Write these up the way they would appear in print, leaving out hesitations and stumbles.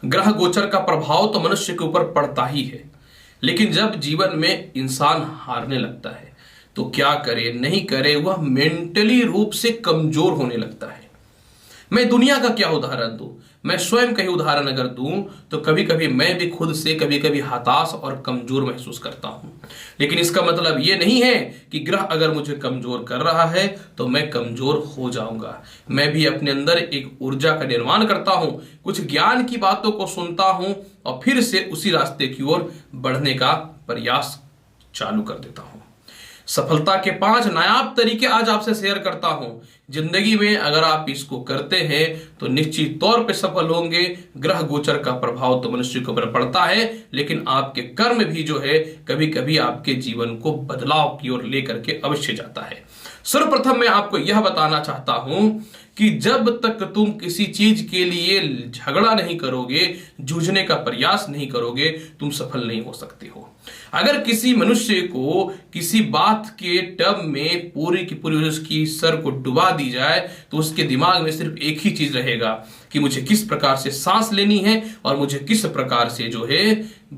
ग्रह गोचर का प्रभाव तो मनुष्य के ऊपर पड़ता ही है, लेकिन जब जीवन में इंसान हारने लगता है तो क्या करे नहीं करे वह मेंटली रूप से कमजोर होने लगता है। मैं दुनिया का क्या उदाहरण दूं, मैं स्वयं का ही उदाहरण अगर दूं तो कभी कभी मैं भी खुद से कभी कभी हताश और कमजोर महसूस करता हूं। लेकिन इसका मतलब यह नहीं है कि ग्रह अगर मुझे कमजोर कर रहा है तो मैं कमजोर हो जाऊंगा। मैं भी अपने अंदर एक ऊर्जा का निर्माण करता हूं, कुछ ज्ञान की बातों को सुनता हूं और फिर से उसी रास्ते की ओर बढ़ने का प्रयास चालू कर देता हूं। सफलता के 5 नायाब तरीके आज आपसे शेयर करता हूं। जिंदगी में अगर आप इसको करते हैं तो निश्चित तौर पे सफल होंगे। ग्रह गोचर का प्रभाव तो मनुष्य के ऊपर पड़ता है, लेकिन आपके कर्म भी जो है कभी कभी आपके जीवन को बदलाव की ओर लेकर के अवश्य जाता है। सर्वप्रथम मैं आपको यह बताना चाहता हूं कि जब तक तुम किसी चीज के लिए झगड़ा नहीं करोगे, जूझने का प्रयास नहीं करोगे, तुम सफल नहीं हो सकते हो। अगर किसी मनुष्य को किसी बात के टर्म में पूरी की पूरी उसकी सर को डुबा दी जाए तो उसके दिमाग में सिर्फ एक ही चीज रहेगा कि मुझे किस प्रकार से सांस लेनी है और मुझे किस प्रकार से जो है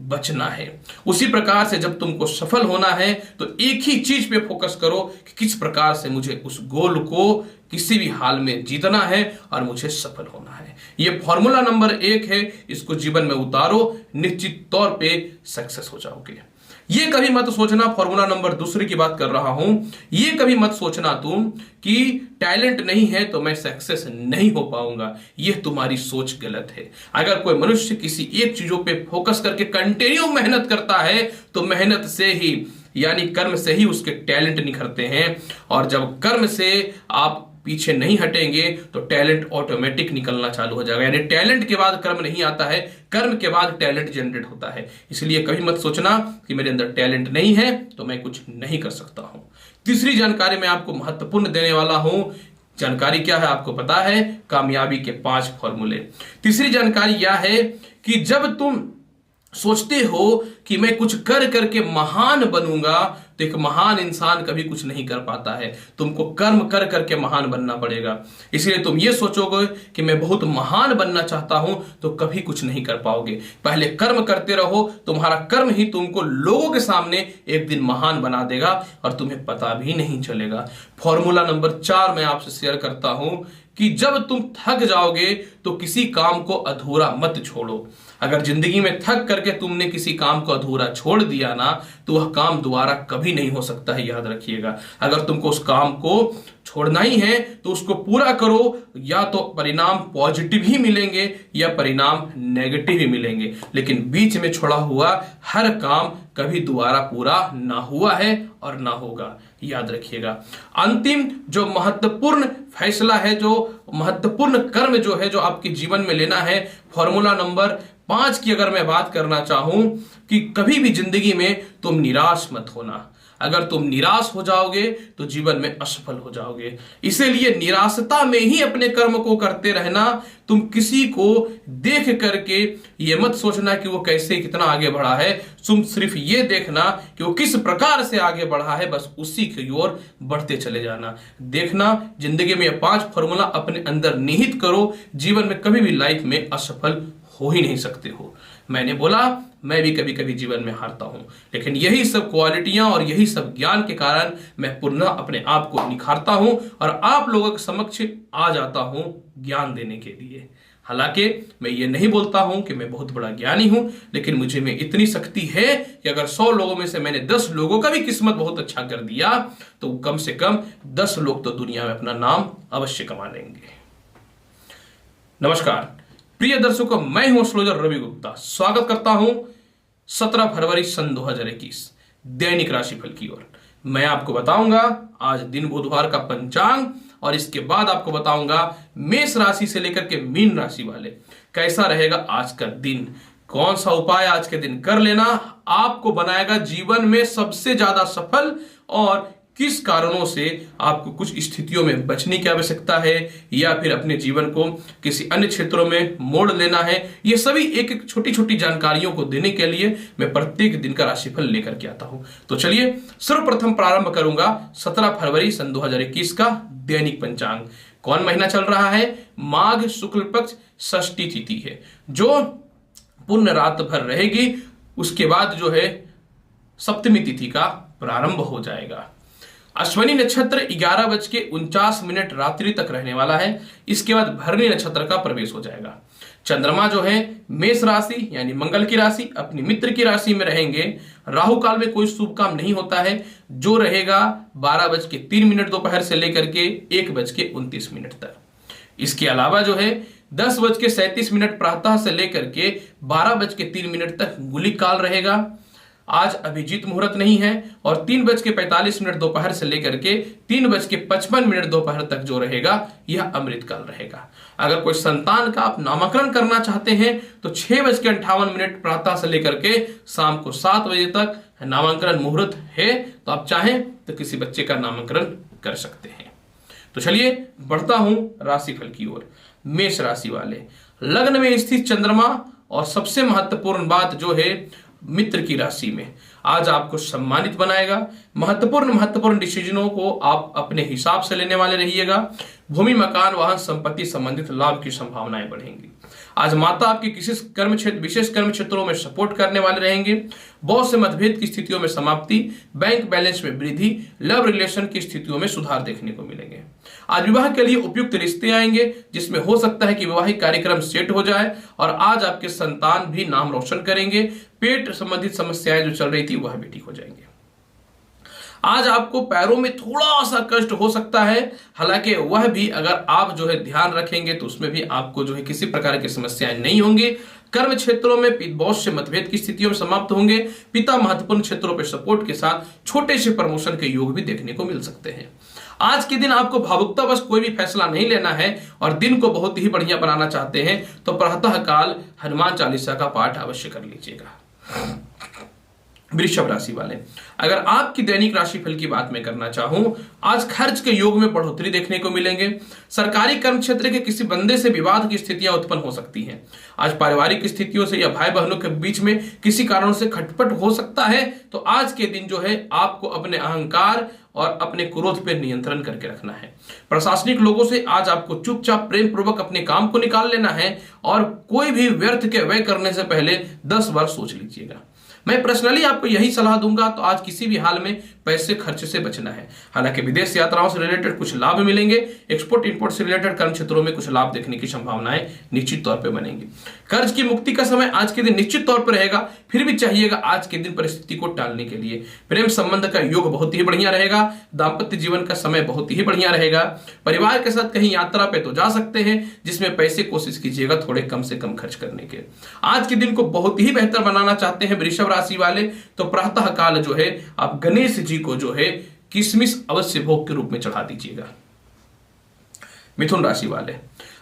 बचना है। उसी प्रकार से जब तुमको सफल होना है तो एक ही चीज पे फोकस करो कि किस प्रकार से मुझे उस गोल को किसी भी हाल में जीतना है और मुझे सफल होना है। यह फॉर्मूला नंबर 1 है, इसको जीवन में उतारो, निश्चित तौर पे सक्सेस हो जाओगे। ये कभी मत सोचना, फॉर्मूला नंबर 2 की बात कर रहा हूं, ये कभी मत सोचना तुम कि टैलेंट नहीं है तो मैं सक्सेस नहीं हो पाऊंगा। यह तुम्हारी सोच गलत है। अगर कोई मनुष्य किसी एक चीजों पे फोकस करके कंटिन्यू मेहनत करता है तो मेहनत से ही यानी कर्म से ही उसके टैलेंट निखरते हैं, और जब कर्म से आप पीछे नहीं हटेंगे तो टैलेंट ऑटोमेटिक निकलना चालू हो जाएगा। यानी टैलेंट के बाद कर्म नहीं आता है, कर्म के बाद टैलेंट जनरेट होता है। इसलिए कभी मत सोचना कि मेरे अंदर टैलेंट नहीं है तो मैं कुछ नहीं कर सकता हूं। तीसरी जानकारी मैं आपको महत्वपूर्ण देने वाला हूं। जानकारी क्या है आपको पता है? कामयाबी के 5 फॉर्मूले। तीसरी जानकारी यह है कि जब तुम सोचते हो कि मैं कुछ कर करके महान बनूंगा तो एक महान इंसान कभी कुछ नहीं कर पाता है। तुमको कर्म कर करके महान बनना पड़ेगा। इसलिए तुम ये सोचोगे कि मैं बहुत महान बनना चाहता हूं तो कभी कुछ नहीं कर पाओगे। पहले कर्म करते रहो, तुम्हारा कर्म ही तुमको लोगों के सामने एक दिन महान बना देगा और तुम्हें पता भी नहीं चलेगा। फॉर्मूला नंबर 4 मैं आपसे शेयर करता हूं कि जब तुम थक जाओगे तो किसी काम को अधूरा मत छोड़ो। अगर जिंदगी में थक करके तुमने किसी काम को अधूरा छोड़ दिया ना तो वह काम दोबारा कभी नहीं हो सकता है, याद रखिएगा। अगर तुमको उस काम को छोड़ना ही है तो उसको पूरा करो, या तो परिणाम पॉजिटिव ही मिलेंगे या परिणाम नेगेटिव ही मिलेंगे, लेकिन बीच में छोड़ा हुआ हर काम कभी दोबारा पूरा ना हुआ है और ना होगा, याद रखिएगा। अंतिम जो महत्वपूर्ण फैसला है, जो महत्वपूर्ण कर्म जो है जो आपके जीवन में लेना है, फॉर्मूला नंबर 5 की अगर मैं बात करना चाहूं कि कभी भी जिंदगी में तुम निराश मत होना। अगर तुम निराश हो जाओगे तो जीवन में असफल हो जाओगे। इसीलिए निराशता में ही अपने कर्म को करते रहना। तुम किसी को देख करके ये मत सोचना कि वो कैसे कितना आगे बढ़ा है, तुम सिर्फ ये देखना कि वो किस प्रकार से आगे बढ़ा है, बस उसी की ओर बढ़ते चले जाना। देखना जिंदगी में ये 5 फॉर्मूला अपने अंदर निहित करो, जीवन में कभी भी लाइफ में असफल हो ही नहीं सकते हो। मैंने बोला मैं भी कभी कभी जीवन में हारता हूं, लेकिन यही सब क्वालिटियां और यही सब ज्ञान के कारण मैं पुनः अपने आप को निखारता हूं और आप लोगों के समक्ष आ जाता हूं ज्ञान देने के लिए। हालांकि मैं ये नहीं बोलता हूं कि मैं बहुत बड़ा ज्ञानी हूं, लेकिन मुझे में इतनी शक्ति है कि अगर 100 लोगों में से मैंने 10 लोगों का भी किस्मत बहुत अच्छा कर दिया तो कम से कम 10 लोग तो दुनिया में अपना नाम अवश्य कमा लेंगे। नमस्कार प्रिय दर्शकों, मैं हूं एस्ट्रोलॉजर रवि गुप्ता। स्वागत करता हूं 17 फरवरी सन 2021 दैनिक राशिफल की ओर। मैं आपको बताऊंगा आज दिन बुधवार का पंचांग और इसके बाद आपको बताऊंगा मेष राशि से लेकर के मीन राशि वाले कैसा रहेगा आज का दिन। कौन सा उपाय आज के दिन कर लेना आपको बनाएगा जीवन में सबसे ज्यादा सफल, और किस कारणों से आपको कुछ स्थितियों में बचने की आवश्यकता है या फिर अपने जीवन को किसी अन्य क्षेत्रों में मोड़ लेना है। ये सभी एक एक छोटी छोटी जानकारियों को देने के लिए मैं प्रत्येक दिन का राशिफल लेकर के आता हूं। तो चलिए सर्वप्रथम प्रारंभ करूंगा 17 फरवरी सन 2021 का दैनिक पंचांग। कौन महीना चल रहा है? माघ शुक्ल पक्ष षष्ठी तिथि है, जो पुण्य रात भर रहेगी। उसके बाद जो है सप्तमी तिथि का प्रारंभ हो जाएगा। अश्विनी नक्षत्र 11:49 रात्रि तक रहने वाला है। इसके बाद भरणी नक्षत्र का प्रवेश हो जाएगा। चंद्रमा जो है मेष राशि यानी मंगल की राशि अपनी मित्र की राशि में रहेंगे। राहु काल में कोई शुभ काम नहीं होता है, जो रहेगा 12:03 दोपहर से लेकर के 1:29 तक। इसके अलावा जो है 10:37 प्रातः से लेकर के 12:03 तक गुलिक काल रहेगा। आज अभिजीत मुहूर्त नहीं है और 3:45 दोपहर से लेकर के 3:55 दोपहर तक जो रहेगा यह अमृत काल रहेगा। अगर कोई संतान का आप नामकरण करना चाहते हैं तो 6:58 प्रातः से लेकर के शाम को 7 बजे तक नामांकन मुहूर्त है, तो आप चाहें तो किसी बच्चे का नामकरण कर सकते हैं। तो चलिए बढ़ता हूं राशिफल की ओर। मेष राशि वाले, लग्न में स्थित चंद्रमा और सबसे महत्वपूर्ण बात जो है मित्र की राशि में आज आपको सम्मानित बनाएगा। महत्वपूर्ण डिसीजनों को आप अपने हिसाब से लेने वाले रहिएगा। भूमि मकान वाहन संपत्ति संबंधित लाभ की संभावनाएं बढ़ेंगी। आज माता आपके किसी विशेष कर्म क्षेत्रों में सपोर्ट करने वाले रहेंगे। बॉस से मतभेद की स्थितियों में समाप्ति, बैंक बैलेंस में वृद्धि, लव रिलेशन की स्थितियों में सुधार देखने को मिलेंगे। आज विवाह के लिए उपयुक्त रिश्ते आएंगे, जिसमें हो सकता है कि वैवाहिक कार्यक्रम सेट हो जाए और आज आपके संतान भी नाम रोशन करेंगे। पेट संबंधित समस्याएं जो चल रही थी वह भी ठीक हो जाएंगे। आज आपको पैरों में थोड़ा सा कष्ट हो सकता है, हालांकि वह भी अगर आप जो है ध्यान रखेंगे तो उसमें भी आपको जो है किसी प्रकार की समस्याएं नहीं होंगी। कर्म क्षेत्रों में बॉस से मतभेद की स्थितियों में समाप्त होंगे। पिता महत्वपूर्ण क्षेत्रों पर सपोर्ट के साथ छोटे से प्रमोशन के योग भी देखने को मिल सकते हैं। आज के दिन आपको भावुकता बस कोई भी फैसला नहीं लेना है और दिन को बहुत ही बढ़िया बनाना चाहते हैं तो प्रातः काल हनुमान चालीसा का पाठ अवश्य कर लीजिएगा। वृषभ राशि वाले, अगर आपकी दैनिक राशिफल की बात मैं करना चाहूं, आज खर्च के योग में बढ़ोतरी देखने को मिलेंगे। सरकारी कर्म क्षेत्र के किसी बंदे से विवाद की स्थितियां उत्पन्न हो सकती हैं। आज पारिवारिक स्थितियों से या भाई बहनों के बीच में किसी कारण से खटपट हो सकता है, तो आज के दिन जो है आपको अपने अहंकार और अपने क्रोध पर नियंत्रण करके रखना है। प्रशासनिक लोगों से आज आपको चुपचाप प्रेम पूर्वक अपने काम को निकाल लेना है और कोई भी व्यर्थ के व्यय करने से पहले 10 बार सोच लीजिएगा। मैं पर्सनली आपको यही सलाह दूंगा, तो आज किसी भी हाल में पैसे खर्च से बचना है। हालांकि विदेश यात्राओं से रिलेटेड कुछ लाभ मिलेंगे। एक्सपोर्ट इंपोर्ट से रिलेटेड कर्म क्षेत्रों में कुछ लाभ देखने की संभावनाएं निश्चित तौर पर बनेंगी। कर्ज की मुक्ति का समय आज के दिन निश्चित तौर पर रहेगा, फिर भी चाहिएगा आज के दिन परिस्थिति को टालने के लिए। प्रेम संबंध का योग बहुत ही बढ़िया रहेगा। दाम्पत्य जीवन का समय बहुत ही बढ़िया रहेगा। परिवार के साथ कहीं यात्रा पे तो जा सकते हैं, जिसमें पैसे कोशिश कीजिएगा थोड़े कम से कम खर्च करने के। आज के दिन को बहुत ही बेहतर बनाना चाहते हैं वृषभ राशि वाले, तो प्रातः काल जो है आप गणेश जी को जो है किशमिश अवश्य भोग के रूप में चढ़ा दीजिएगा। मिथुन राशि वाले,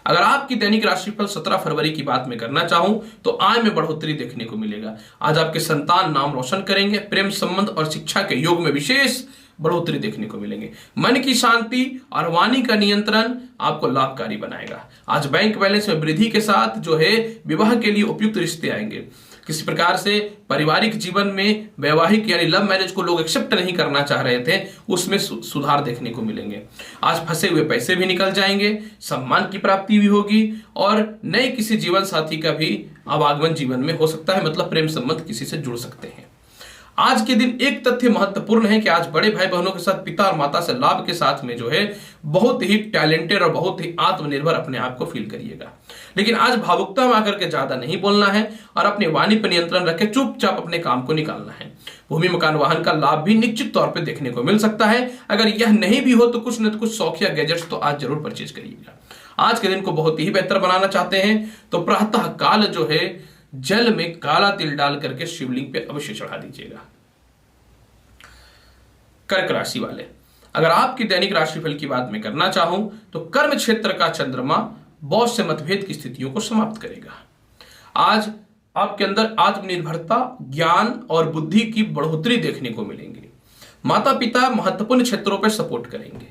अगर आपकी दैनिक राशिफल 17 फरवरी की बात में करना चाहूं तो आय में बढ़ोतरी देखने को मिलेगा। आज आपके संतान नाम रोशन करेंगे। प्रेम संबंध और शिक्षा के योग में विशेष बढ़ोतरी देखने को मिलेंगे। मन की शांति और वाणी का नियंत्रण आपको लाभकारी बनाएगा। आज बैंक बैलेंस में वृद्धि के साथ जो है विवाह के लिए उपयुक्त रिश्ते आएंगे। किसी प्रकार से पारिवारिक जीवन में वैवाहिक यानी लव मैरिज को लोग एक्सेप्ट नहीं करना चाह रहे थे, उसमें सुधार देखने को मिलेंगे। आज फंसे हुए पैसे भी निकल जाएंगे, सम्मान की प्राप्ति भी होगी और नए किसी जीवन साथी का भी आवागमन जीवन में हो सकता है, मतलब प्रेम संबंध किसी से जुड़ सकते हैं। आज के दिन एक तथ्य महत्वपूर्ण है कि आज बड़े भाई बहनों के साथ पिता और माता से लाभ के साथ में जो है बहुत ही टैलेंटेड और बहुत ही आत्मनिर्भर अपने आप को फील करिएगा। लेकिन आज भावुकता में आकर के ज्यादा नहीं बोलना है और अपनी वाणी पर नियंत्रण रख के चुपचाप अपने काम को निकालना है। भूमि मकान वाहन का लाभ भी निश्चित तौर पर देखने को मिल सकता है। अगर यह नहीं भी हो तो कुछ न कुछ शौकिया गैजेट्स तो आज जरूर परचेज करिएगा। आज के दिन को बहुत ही बेहतर बनाना चाहते हैं तो प्रातः काल जो है जल में काला तिल डाल करके शिवलिंग पे अवश्य चढ़ा दीजिएगा। कर्क राशि वाले, अगर आपकी दैनिक राशिफल की बात मैं करना चाहूं तो कर्म क्षेत्र का चंद्रमा बॉस से मतभेद की स्थितियों को समाप्त करेगा। आज आपके अंदर आत्मनिर्भरता, ज्ञान और बुद्धि की बढ़ोतरी देखने को मिलेंगी। माता पिता महत्वपूर्ण क्षेत्रों पर सपोर्ट करेंगे।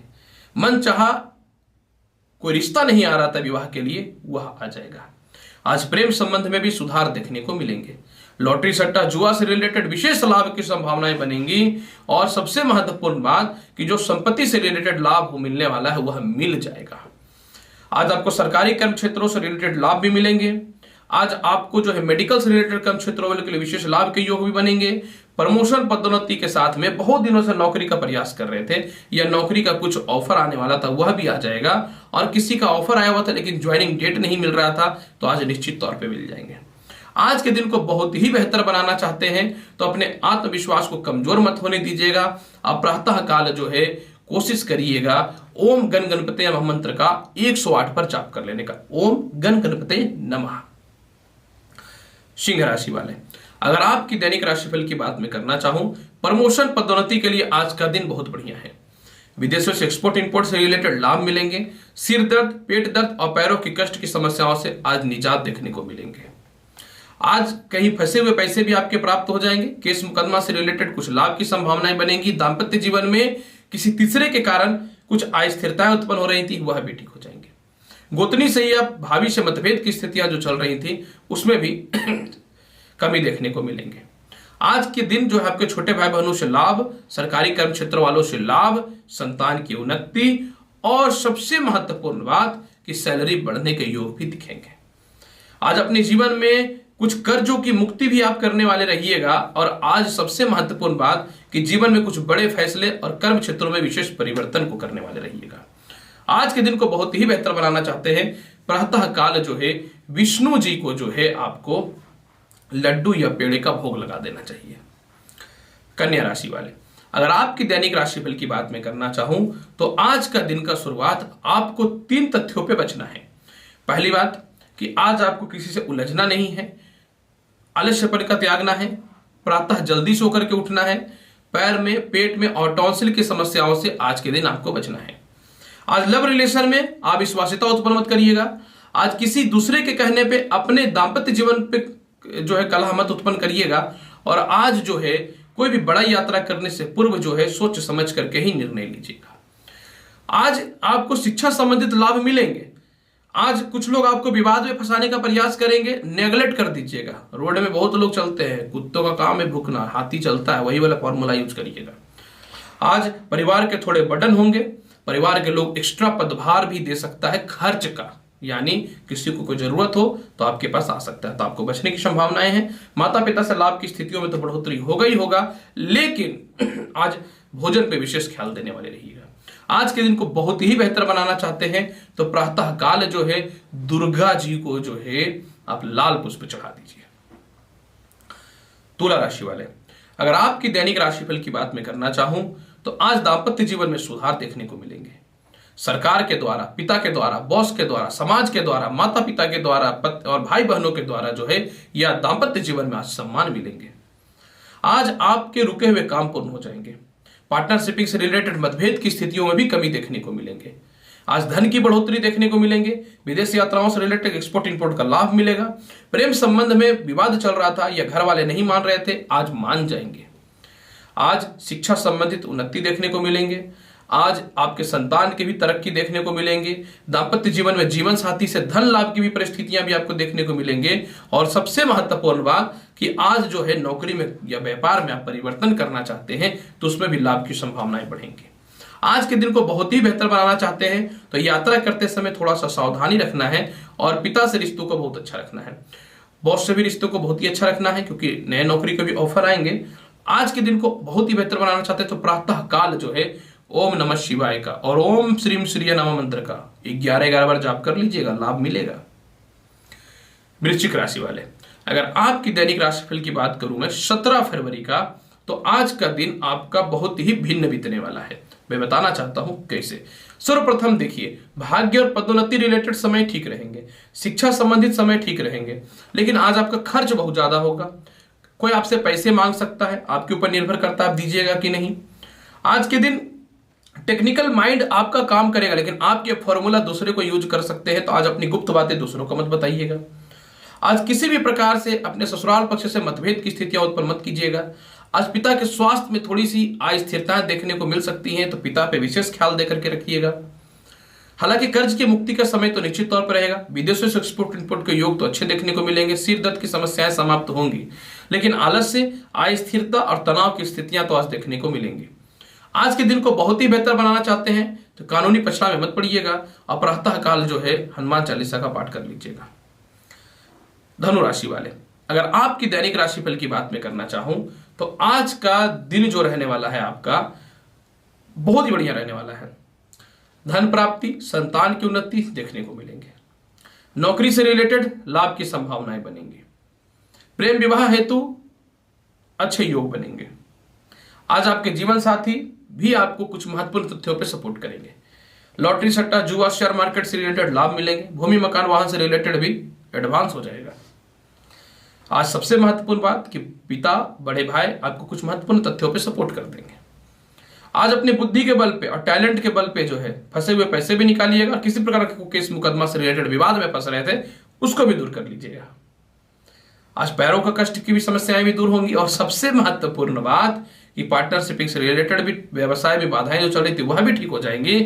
मन चाहा कोई रिश्ता नहीं आ रहा था विवाह के लिए, वह आ जाएगा। आज प्रेम संबंध में भी सुधार देखने को मिलेंगे। लॉटरी सट्टा जुआ से रिलेटेड विशेष लाभ की संभावनाएं बनेंगी और सबसे महत्वपूर्ण बात कि जो संपत्ति से रिलेटेड लाभ मिलने वाला है वह मिल जाएगा। आज आपको सरकारी कर्म क्षेत्रों से रिलेटेड लाभ भी मिलेंगे। आज आपको जो है मेडिकल से रिलेटेड कर्म क्षेत्रों वाले के लिए विशेष लाभ के योग भी बनेंगे। प्रमोशन पदोन्नति के साथ में बहुत दिनों से नौकरी का प्रयास कर रहे थे या नौकरी का कुछ ऑफर आने वाला था वह भी आ जाएगा, और किसी का ऑफर आया हुआ था लेकिन ज्वाइनिंग डेट नहीं मिल रहा था तो आज निश्चित तौर पे मिल जाएंगे। आज के दिन को बहुत ही बेहतर बनाना चाहते हैं तो अपने आत्मविश्वास को कमजोर मत होने दीजिएगा। आप प्रातः काल जो है कोशिश करिएगा ओम गण गणपते नमः मंत्र का 108 पर जाप कर लेने का। ओम गण गणपते नमः। सिंह राशि वाले, अगर आपकी दैनिक राशिफल की बात मैं करना चाहूं, प्रमोशन पदोन्नति के लिए आज का दिन बहुत बढ़िया है। विदेशों से एक्सपोर्ट इंपोर्ट से रिलेटेड लाभ मिलेंगे। सिर दर्द, पेट दर्द और पैरों की कष्ट की समस्याओं से आज निजात देखने को मिलेंगे। आज कहीं फंसे हुए पैसे भी आपके प्राप्त हो जाएंगे। केस मुकदमा से रिलेटेड कुछ लाभ की संभावनाएं बनेंगी। दाम्पत्य जीवन में किसी तीसरे के कारण कुछ अस्थिरताएं उत्पन्न हो रही थी वह भी ठीक हो जाएंगे। गोतनी से या भाभी से मतभेद की स्थितियां जो चल रही थी उसमें भी कमी देखने को मिलेंगे। आज के दिन जो है आपके छोटे भाई बहनों से लाभ, सरकारी कर्म क्षेत्र वालों से लाभ, संतान की उन्नति और सबसे महत्वपूर्ण बात कि सैलरी बढ़ने के योग भी दिखेंगे। आज अपने जीवन में कुछ कर्जों की मुक्ति भी आप करने वाले रहिएगा। और आज सबसे महत्वपूर्ण बात कि जीवन में कुछ बड़े फैसले और कर्म क्षेत्रों में विशेष परिवर्तन को करने वाले रहिएगा। आज के दिन को बहुत ही बेहतर बनाना चाहते हैं, प्रातः काल जो है विष्णु जी को जो है आपको लड्डू या पेड़े का भोग लगा देना चाहिए। कन्या राशि वाले, अगर आपकी दैनिक राशिफल की बात मैं करना चाहूं तो आज का दिन का शुरुआत आपको 3 तथ्यों पे बचना है। पहली बात कि आज आपको किसी से उलझना नहीं है, आलस्यपन का त्यागना है, प्रातः जल्दी सो करके उठना है, पैर में, पेट में और टॉन्सिल की समस्याओं से आज के दिन आपको बचना है। आज लव रिलेशन में अविश्वासिता उत्पन्न मत करिएगा। आज किसी दूसरे के कहने पे अपने दाम्पत्य जीवन पे जो है कलह मत उत्पन्न करिएगा। और आज जो है कोई भी बड़ा यात्रा करने से पूर्व जो है सोच समझ करके ही निर्णय लीजिएगा। आज आपको शिक्षा संबंधित लाभ मिलेंगे। आज कुछ लोग आपको विवाद में फंसाने का प्रयास करेंगे, नेगलेक्ट कर दीजिएगा। रोड में बहुत लोग चलते हैं, कुत्तों का काम है भूखना, हाथी चलता है, वही वाला फॉर्मूला यूज करिएगा। आज परिवार के थोड़े बर्डन होंगे, परिवार के लोग एक्स्ट्रा पदभार भी दे सकता है खर्च का, यानी किसी को कोई जरूरत हो तो आपके पास आ सकता है, तो आपको बचने की संभावनाएं हैं। माता पिता से लाभ की स्थितियों में तो बढ़ोतरी होगा ही होगा, लेकिन आज भोजन पे विशेष ख्याल देने वाले रहिएगा। आज के दिन को बहुत ही बेहतर बनाना चाहते हैं तो प्रातः काल जो है दुर्गा जी को जो है आप लाल पुष्प चढ़ा दीजिए। तुला राशि वाले, अगर आपकी दैनिक राशिफल की बात मैं करना चाहूं तो आज दाम्पत्य जीवन में सुधार देखने को मिलेंगे। सरकार के द्वारा, पिता के द्वारा, बॉस के द्वारा, समाज के द्वारा, माता पिता के द्वारा और भाई बहनों के द्वारा जो है या दाम्पत्य जीवन में आज सम्मान मिलेंगे। आज आपके रुके हुए काम पूर्ण हो जाएंगे। पार्टनरशिपिंग से रिलेटेड मतभेद की स्थितियों में भी कमी देखने को मिलेंगे। आज धन की बढ़ोतरी देखने को मिलेंगे। विदेश यात्राओं से रिलेटेड एक्सपोर्ट इंपोर्ट का लाभ मिलेगा। प्रेम संबंध में विवाद चल रहा था या घर वाले नहीं मान रहे थे, आज मान जाएंगे। आज शिक्षा संबंधित उन्नति देखने को मिलेंगे। आज आपके संतान की भी तरक्की देखने को मिलेंगे। दाम्पत्य जीवन में जीवन साथी से धन लाभ की भी परिस्थितियां भी आपको देखने को मिलेंगे। और सबसे महत्वपूर्ण बात कि आज जो है नौकरी में या व्यापार में आप परिवर्तन करना चाहते हैं तो उसमें भी लाभ की संभावनाएं बढ़ेंगी। आज के दिन को बहुत ही बेहतर बनाना चाहते हैं तो यात्रा करते समय थोड़ा सा सावधानी रखना है और पिता से रिश्तों को बहुत अच्छा रखना है। बॉस से भी रिश्तों को बहुत ही अच्छा रखना है क्योंकि नए नौकरी के भी ऑफर आएंगे। आज के दिन को बहुत ही बेहतर बनाना चाहते हैं तो प्रातः काल जो है ओम नमः शिवाय का और ओम श्रीम श्रीय नमः मंत्र का 11 बार जाप कर लीजिएगा, लाभ मिलेगा। वृश्चिक राशि वाले, अगर आपकी दैनिक राशिफल की बात करूं मैं 17 फरवरी का, तो आज का दिन आपका बहुत ही भिन्न बीतने वाला है। मैं बताना चाहता हूं कैसे। सर्वप्रथम देखिए, भाग्य और पदोन्नति रिलेटेड समय ठीक रहेंगे, शिक्षा संबंधित समय ठीक रहेंगे, लेकिन आज आपका खर्च बहुत ज्यादा होगा। कोई आपसे पैसे मांग सकता है, आपके ऊपर निर्भर करता है आप दीजिएगा कि नहीं। आज के दिन टेक्निकल माइंड आपका काम करेगा, लेकिन आप ये फॉर्मूला दूसरे को यूज कर सकते हैं, तो आज अपनी गुप्त बातें दूसरों को मत बताइएगा। आज किसी भी प्रकार से अपने ससुराल पक्ष से मतभेद की स्थितियां उत्पन्न मत कीजिएगा। आज पिता के स्वास्थ्य में थोड़ी सी अस्थिरताएं देखने को मिल सकती हैं, तो पिता पे विशेष ख्याल देकर के रखिएगा। हालांकि कर्ज की मुक्ति का समय तो निश्चित तौर पर रहेगा। विदेशों से एक्सपोर्ट इंपोर्ट के योग तो अच्छे देखने को मिलेंगे। सिर दर्द की समस्याएं समाप्त होंगी, लेकिन आलस्य, अस्थिरता और तनाव की स्थितियां तो आज देखने को मिलेंगी। आज के दिन को बहुत ही बेहतर बनाना चाहते हैं तो कानूनी पछड़ा में मत पड़िएगा और प्रातः काल जो है हनुमान चालीसा का पाठ कर लीजिएगा। धनु राशि वाले, अगर आपकी दैनिक राशिफल की बात मैं करना चाहूं तो आज का दिन जो रहने वाला है आपका बहुत ही बढ़िया रहने वाला है। धन प्राप्ति, संतान की उन्नति देखने को मिलेंगे। नौकरी से रिलेटेड लाभ की संभावनाएं बनेंगी। प्रेम विवाह हेतु अच्छे योग बनेंगे। आज आपके जीवन साथी भी आपको कुछ महत्वपूर्ण तथ्यों पर सपोर्ट करेंगे। लॉटरी, सट्टा, जुआ, शेयर मार्केट से रिलेटेड लाभ मिलेंगे। भूमि, मकान, वाहन से रिलेटेड भी एडवांस हो जाएगा। आज सबसे महत्वपूर्ण बात कि पिता, बड़े भाई आपको कुछ महत्वपूर्ण तथ्यों पे सपोर्ट कर देंगे। आज अपनी बुद्धि के बल पे और टैलेंट के बल पे जो है फंसे हुए पैसे भी निकालिएगा और किसी प्रकार के केस मुकदमा से रिलेटेड विवाद में फंस रहे थे उसको भी दूर कर लीजिएगा। आज पैरों का कष्ट की भी समस्याएं भी दूर होंगी और सबसे महत्वपूर्ण बात कि पार्टनरशिपिंग से रिलेटेड भी व्यवसाय में बाधाएं जो चल रही थी वह भी ठीक हो जाएंगी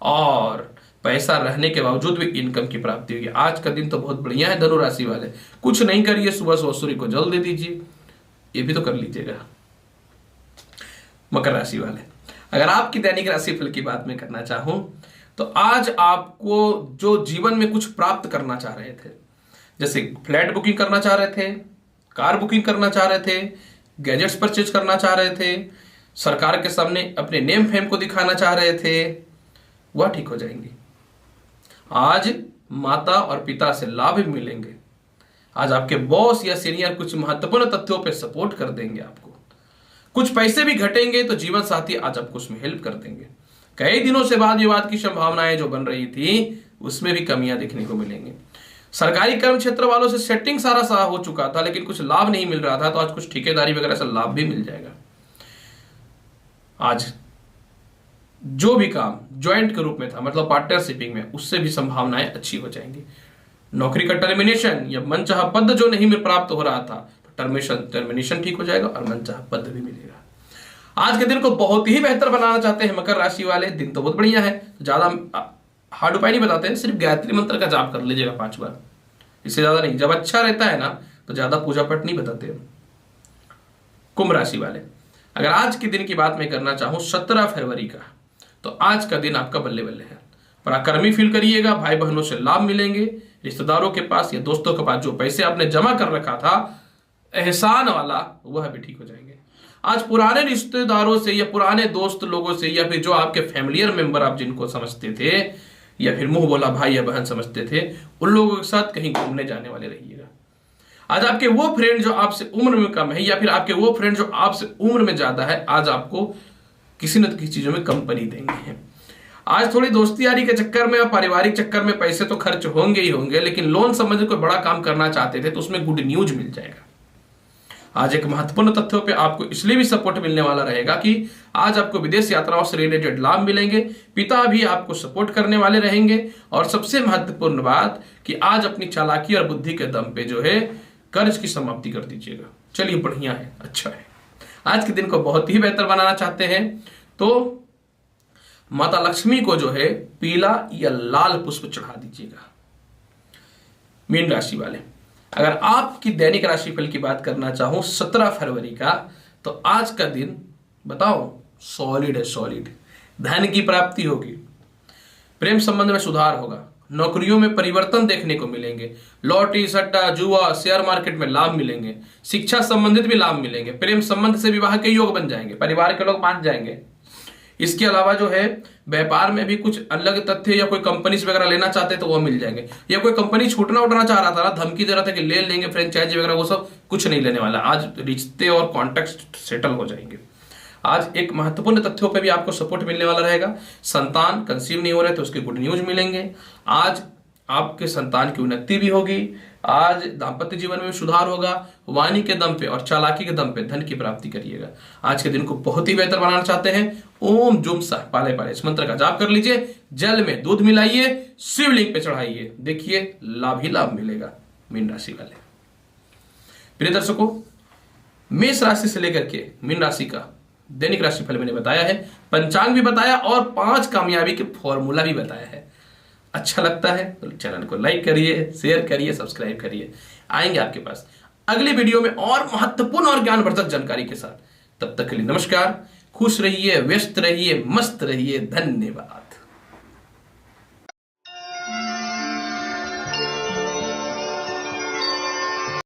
और पैसा रहने के बावजूद भी इनकम की प्राप्ति होगी। आज का दिन तो बहुत बढ़िया है धनु राशि वाले। कुछ नहीं करिए, सुबह सुबह सूर्य को जल दे दीजिए, ये भी तो कर लीजिएगा। मकर राशि वाले, अगर आपकी दैनिक राशिफल की बात मैं करना चाहूं तो आज आपको जो जीवन में कुछ प्राप्त करना चाह रहे थे, जैसे फ्लैट बुकिंग करना चाह रहे थे, कार बुकिंग करना चाह रहे थे, गैजेट्स परचेज करना चाह रहे थे, सरकार के सामने अपने नेम फेम को दिखाना चाह रहे थे, वह ठीक हो जाएंगी। आज माता और पिता से लाभ भी मिलेंगे। आज आपके बॉस या सीनियर कुछ महत्वपूर्ण तथ्यों पे सपोर्ट कर देंगे आपको। कुछ पैसे भी घटेंगे तो जीवन साथी आज आपको उसमें हेल्प कर देंगे। कई दिनों से वाद विवाद की संभावनाएं जो बन रही थी उसमें भी कमियां देखने को मिलेंगी। सरकारी कर्म क्षेत्र वालों से सेटिंग सारा हो चुका था लेकिन कुछ लाभ नहीं मिल रहा था, तो आज कुछ ठेकेदारी वगैरह से लाभ भी मिल जाएगा। आज जो भी काम ज्वाइंट के रूप में था, मतलब पार्टनरशिपिंग में, उससे भी संभावनाएं अच्छी हो जाएंगी। नौकरी का टर्मिनेशन या मनचाहा पद जो नहीं प्राप्त हो रहा था, तो टर्मिनेशन ठीक हो जाएगा और मनचाहा पद भी मिलेगा। आज के दिन को बहुत ही बेहतर बनाना चाहते हैं मकर राशि वाले, दिन तो बहुत बढ़िया है, ज्यादा हार्ड उपाय नहीं बताते हैं, सिर्फ गायत्री मंत्र का जाप कर लीजिएगा 5 बार, इससे ज्यादा नहीं। जब अच्छा रहता है ना तो ज्यादा पूजा पाठ नहीं बताते हैं। कुंभ राशि वाले, अगर आज के दिन की बात मैं करना चाहूं 17 फरवरी का, तो आज का दिन आपका बल्ले बल्ले है। पराक्रमी फील करिएगा, भाई बहनों से लाभ मिलेंगे, रिश्तेदारों के पास या दोस्तों के पास जो पैसे आपने जमा कर रखा था एहसान वाला, वह भी ठीक हो जाएंगे। आज पुराने रिश्तेदारों से या पुराने दोस्त लोगों से या फिर जो आपके फैमिलियर मेंबर आप जिनको समझते थे या फिर मुंह बोला भाई या बहन समझते थे, उन लोगों के साथ कहीं घूमने जाने वाले रहिएगा। आज आपके वो फ्रेंड जो आपसे उम्र में कम है या फिर आपके वो फ्रेंड जो आपसे उम्र में ज्यादा है, आज आपको किसी न किसी चीजों में कंपनी देंगे। आज थोड़ी दोस्ती यारी के चक्कर में और पारिवारिक चक्कर में पैसे तो खर्च होंगे ही होंगे, लेकिन लोन संबंधित कोई बड़ा काम करना चाहते थे तो उसमें गुड न्यूज मिल जाएगा। आज एक महत्वपूर्ण तथ्यों पे आपको इसलिए भी सपोर्ट मिलने वाला रहेगा कि आज आपको विदेश यात्राओं से रिलेटेड लाभ मिलेंगे, पिता भी आपको सपोर्ट करने वाले रहेंगे और सबसे महत्वपूर्ण बात कि आज अपनी चालाकी और बुद्धि के दम पे जो है कर्ज की समाप्ति कर दीजिएगा। चलिए बढ़िया है, अच्छा है। आज के दिन को बहुत ही बेहतर बनाना चाहते हैं तो माता लक्ष्मी को जो है पीला या लाल पुष्प चढ़ा दीजिएगा। मीन राशि वाले, अगर आपकी दैनिक राशिफल की बात करना चाहूं 17 फरवरी का, तो आज का दिन बताओ सॉलिड है, सॉलिड। धन की प्राप्ति होगी, प्रेम संबंध में सुधार होगा, नौकरियों में परिवर्तन देखने को मिलेंगे, लॉटरी, सट्टा, जुआ, शेयर मार्केट में लाभ मिलेंगे, शिक्षा संबंधित भी लाभ मिलेंगे, प्रेम संबंध से विवाह के योग बन जाएंगे, परिवार के लोग मान जाएंगे। इसके अलावा जो है व्यापार में भी कुछ अलग तथ्य या कोई कंपनीज वगैरह लेना चाहते तो वो मिल जाएंगे, या कोई कंपनी छूटना उठना चाह रहा था ना, धमकी दे रहा था कि ले लेंगे फ्रेंचाइजी वगैरह, वो सब कुछ नहीं लेने वाला। आज रिश्ते और कॉन्टेक्ट सेटल हो जाएंगे। आज एक महत्वपूर्ण तथ्यों पे भी आपको सपोर्ट मिलने वाला रहेगा। संतान कंसीव नहीं हो रहे तो उसके गुड न्यूज मिलेंगे। आज आपके संतान की उन्नति भी होगी। आज दाम्पत्य जीवन में सुधार होगा। वाणी के दम पे और चालाकी के दम पे धन की प्राप्ति करिएगा। आज के दिन को बहुत ही बेहतर बनाना चाहते हैं, ओम जुम सह पाले पाले इस मंत्र का जाप कर लीजिए। जल में दूध मिलाइए, शिवलिंग पे चढ़ाइए, देखिए लाभ ही लाभ मिलेगा। मीन राशि वाले प्रिय दर्शकों, मेष राशि से लेकर के मीन राशि का दैनिक राशि फल मैंने बताया है, पंचांग भी बताया और 5 कामयाबी के फॉर्मूला भी बताया है। अच्छा लगता है तो चैनल को लाइक करिए, शेयर करिए, सब्सक्राइब करिए। आएंगे आपके पास अगली वीडियो में और महत्वपूर्ण और ज्ञानवर्धक जानकारी के साथ। तब तक के लिए नमस्कार, खुश रहिए, व्यस्त रहिए, मस्त रहिए, धन्यवाद।